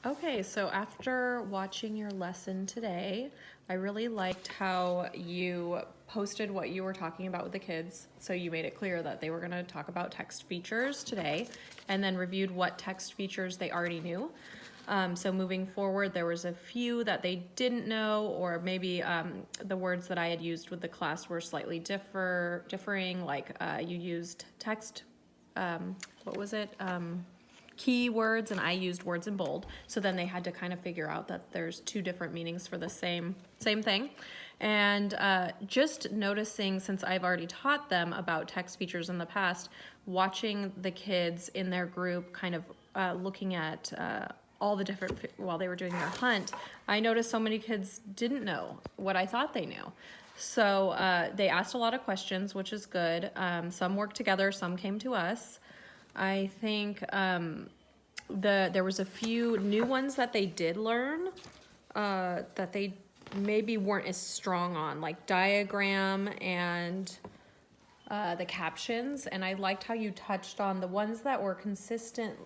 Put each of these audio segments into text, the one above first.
Okay, so after watching your lesson today, I really liked how you posted what you were talking about with the kids. So you made it clear that they were going to talk about text features today and then reviewed what text features they already knew. So moving forward, there was a few that they didn't know, or maybe the words that I had used with the class were slightly differing, like you used text, what was it? Keywords, and I used words in bold. So then they had to kind of figure out that there's two different meanings for the same thing. And just noticing, since I've already taught them about text features in the past, watching the kids in their group kind of looking at all the different, while they were doing their hunt, I noticed so many kids didn't know what I thought they knew. So they asked a lot of questions, which is good. Some worked together, some came to us. I think there was a few new ones that they did learn that they maybe weren't as strong on, like diagram and the captions. And I liked how you touched on the ones that were consistent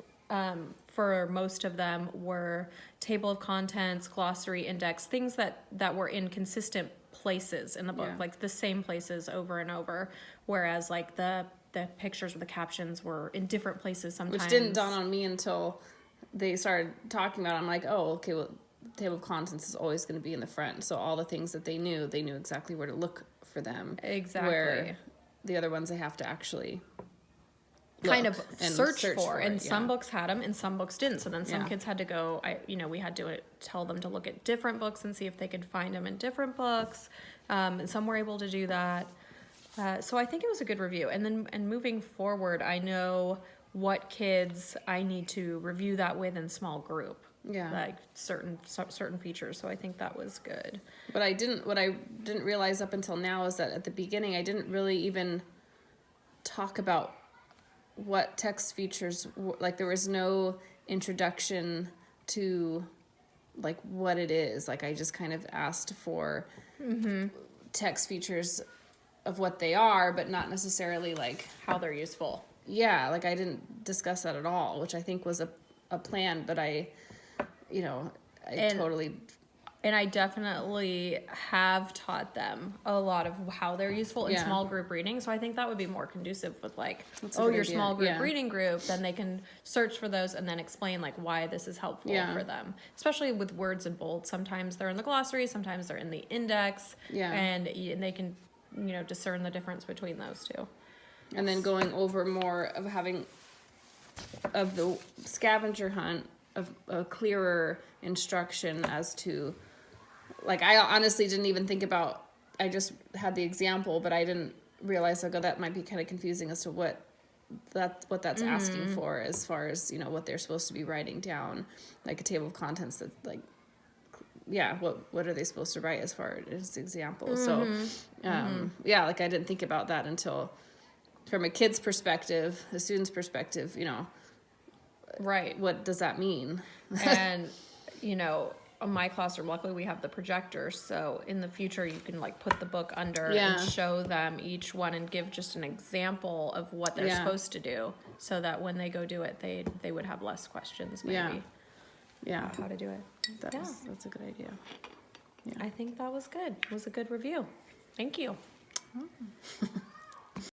for most of them were table of contents, glossary, index, things that were in consistent places in the book, like the same places over and over, whereas like the pictures with the captions were in different places sometimes. Which didn't dawn on me until they started talking about it. I'm like, oh, okay, well, table of contents is always going to be in the front. So all the things that they knew exactly where to look for them. Exactly. Where the other ones they have to actually kind of search for. And it, some books had them and some books didn't. So then some kids had to go, we had to tell them to look at different books and see if they could find them in different books. And some were able to do that. So I think it was a good review. And moving forward, I know what kids I need to review that with in small group. Yeah. Like certain features. So I think that was good. But what I didn't realize up until now is that at the beginning I didn't really even talk about what text features, like there was no introduction to like what it is. Like I just kind of asked for text features of what they are, but not necessarily like how they're useful. Yeah, like I didn't discuss that at all, which I think was a plan, but I totally. And I definitely have taught them a lot of how they're useful in small group reading. So I think that would be more conducive with like, your small group reading group, then they can search for those and then explain like why this is helpful for them. Especially with words in bold. Sometimes they're in the glossary, sometimes they're in the index. Yeah. And they can, discern the difference between those two. And then going over more of the scavenger hunt, of a clearer instruction as to, like, I honestly didn't even think about, I just had the example, but I didn't realize, like, that might be kind of confusing as to what that's asking for, as far as, what they're supposed to be writing down, like a table of contents that, like, what are they supposed to write as far as examples? So, like, I didn't think about that until, from a kid's perspective, a student's perspective, right. What does that mean? And, in my classroom, luckily we have the projector, so in the future you can like put the book under and show them each one and give just an example of what they're supposed to do, so that when they go do it, they would have less questions maybe. Yeah. How to do it. That's a good idea. Yeah. I think that was good. It was a good review. Thank you.